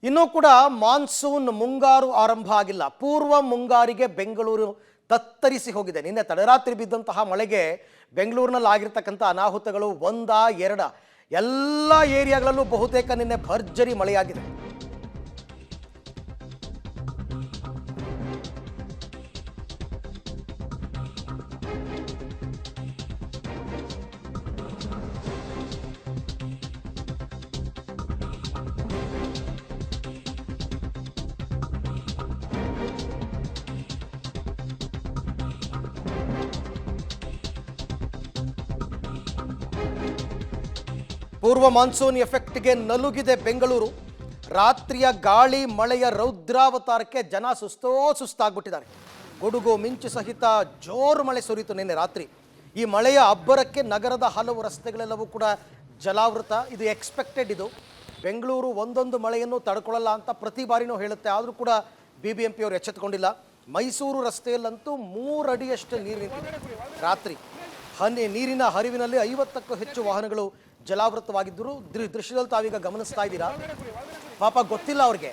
ಇನ್ನೂ ಕೂಡ ಮಾನ್ಸೂನ್ ಮುಂಗಾರು ಆರಂಭ ಆಗಿಲ್ಲ. ಪೂರ್ವ ಮುಂಗಾರಿಗೆ ಬೆಂಗಳೂರು ತತ್ತರಿಸಿ ಹೋಗಿದೆ. ನಿನ್ನೆ ತಡರಾತ್ರಿ ಬಿದ್ದಂತಹ ಮಳೆಗೆ ಬೆಂಗಳೂರಿನಲ್ಲಿ ಆಗಿರ್ತಕ್ಕಂಥ ಅನಾಹುತಗಳು ಒಂದ ಎರಡ ಎಲ್ಲ ಏರಿಯಾಗಳಲ್ಲೂ ಬಹುತೇಕ ನಿನ್ನೆ ಭರ್ಜರಿ ಮಳೆಯಾಗಿದೆ. ಪೂರ್ವ ಮಾನ್ಸೂನ್ ಎಫೆಕ್ಟ್ಗೆ ನಲುಗಿದೆ ಬೆಂಗಳೂರು. ರಾತ್ರಿಯ ಗಾಳಿ ಮಳೆಯ ರೌದ್ರಾವತಾರಕ್ಕೆ ಜನ ಸುಸ್ತಾಗ್ಬಿಟ್ಟಿದ್ದಾರೆ. ಗುಡುಗು ಮಿಂಚು ಸಹಿತ ಜೋರು ಮಳೆ ಸುರಿಯಿತು ನಿನ್ನೆ ರಾತ್ರಿ. ಈ ಮಳೆಯ ಅಬ್ಬರಕ್ಕೆ ನಗರದ ಹಲವು ರಸ್ತೆಗಳೆಲ್ಲವೂ ಕೂಡ ಜಲಾವೃತ. ಇದು ಎಕ್ಸ್ಪೆಕ್ಟೆಡ್. ಇದು ಬೆಂಗಳೂರು ಒಂದೊಂದು ಮಳೆಯನ್ನು ತಡ್ಕೊಳ್ಳಲ್ಲ ಅಂತ ಪ್ರತಿ ಬಾರಿನೂ ಹೇಳುತ್ತೆ. ಆದರೂ ಕೂಡ BBMP ಅವರು ಎಚ್ಚೆತ್ತುಕೊಂಡಿಲ್ಲ. ಮೈಸೂರು ರಸ್ತೆಯಲ್ಲಂತೂ 3 ಅಡಿಯಷ್ಟು ನೀರು ನಿಂತಿದೆ. ರಾತ್ರಿ ನೀರಿನ ಹರಿವಿನಲ್ಲಿ 50ಕ್ಕೂ ಹೆಚ್ಚು ವಾಹನಗಳು ಜಲಾವೃತವಾಗಿದ್ದರು. ದೃಶ್ಯದಲ್ಲಿ ತಾವೀಗ ಗಮನಿಸ್ತಾ ಇದ್ದೀರಾ. ಪಾಪ ಗೊತ್ತಿಲ್ಲ ಅವ್ರಿಗೆ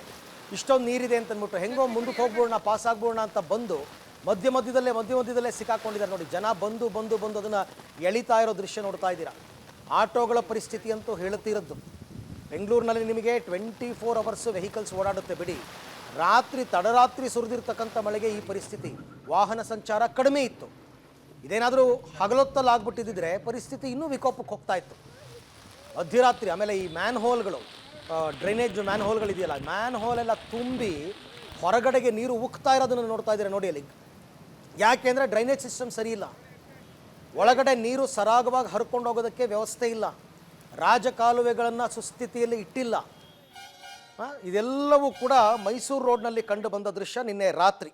ಇಷ್ಟೊಂದು ನೀರಿದೆ ಅಂತಂದ್ಬಿಟ್ಟು ಹೆಂಗೋ ಮುಂದಕ್ಕೆ ಹೋಗ್ಬೋಣ, ಪಾಸ್ ಆಗ್ಬೋಣ ಅಂತ ಬಂದು ಮಧ್ಯದಲ್ಲೇ ಸಿಕ್ಕಾಕೊಂಡಿದ್ದಾರೆ. ನೋಡಿ, ಜನ ಬಂದು ಅದನ್ನು ಎಳಿತಾ ಇರೋ ದೃಶ್ಯ ನೋಡ್ತಾ ಇದ್ದೀರಾ. ಆಟೋಗಳ ಪರಿಸ್ಥಿತಿ ಅಂತೂ ಹೇಳುತ್ತಿರೋದು. ಬೆಂಗಳೂರಿನಲ್ಲಿ ನಿಮಗೆ 24 ಅವರ್ಸ್ ವೆಹಿಕಲ್ಸ್ ಓಡಾಡುತ್ತೆ ಬಿಡಿ. ತಡರಾತ್ರಿ ಸುರಿದಿರ್ತಕ್ಕಂಥ ಮಳೆಗೆ ಈ ಪರಿಸ್ಥಿತಿ. ವಾಹನ ಸಂಚಾರ ಕಡಿಮೆ ಇತ್ತು. ಇದೇನಾದರೂ ಹಗಲೊತ್ತಲ್ಲಿ ಆಗ್ಬಿಟ್ಟಿದ್ದರೆ ಪರಿಸ್ಥಿತಿ ಇನ್ನೂ ವಿಕೋಪಕ್ಕೆ ಹೋಗ್ತಾ ಇತ್ತು. ಮಧ್ಯರಾತ್ರಿ ಆಮೇಲೆ ಈ ಮ್ಯಾನ್ ಹೋಲ್ಗಳು, ಡ್ರೈನೇಜ್ ಮ್ಯಾನ್ ಹೋಲ್ಗಳಿದೆಯಲ್ಲ, ಮ್ಯಾನ್ ಹೋಲ್ ಎಲ್ಲ ತುಂಬಿ ಹೊರಗಡೆಗೆ ನೀರು ಉಕ್ತಾ ಇರೋದನ್ನು ನೋಡ್ತಾ ಇದ್ದೀರಾ. ನೋಡಿ ಅಲ್ಲಿ ಯಾಕೆ ಅಂದರೆ ಡ್ರೈನೇಜ್ ಸಿಸ್ಟಮ್ ಸರಿ ಇಲ್ಲ. ಒಳಗಡೆ ನೀರು ಸರಾಗವಾಗಿ ಹರ್ಕೊಂಡು ಹೋಗೋದಕ್ಕೆ ವ್ಯವಸ್ಥೆ ಇಲ್ಲ. ರಾಜಕಾಲುವೆಗಳನ್ನು ಸುಸ್ಥಿತಿಯಲ್ಲಿ ಇಟ್ಟಿಲ್ಲ. ಇದೆಲ್ಲವೂ ಕೂಡ ಮೈಸೂರು ರೋಡ್ನಲ್ಲಿ ಕಂಡು ಬಂದ ದೃಶ್ಯ ನಿನ್ನೆ ರಾತ್ರಿ.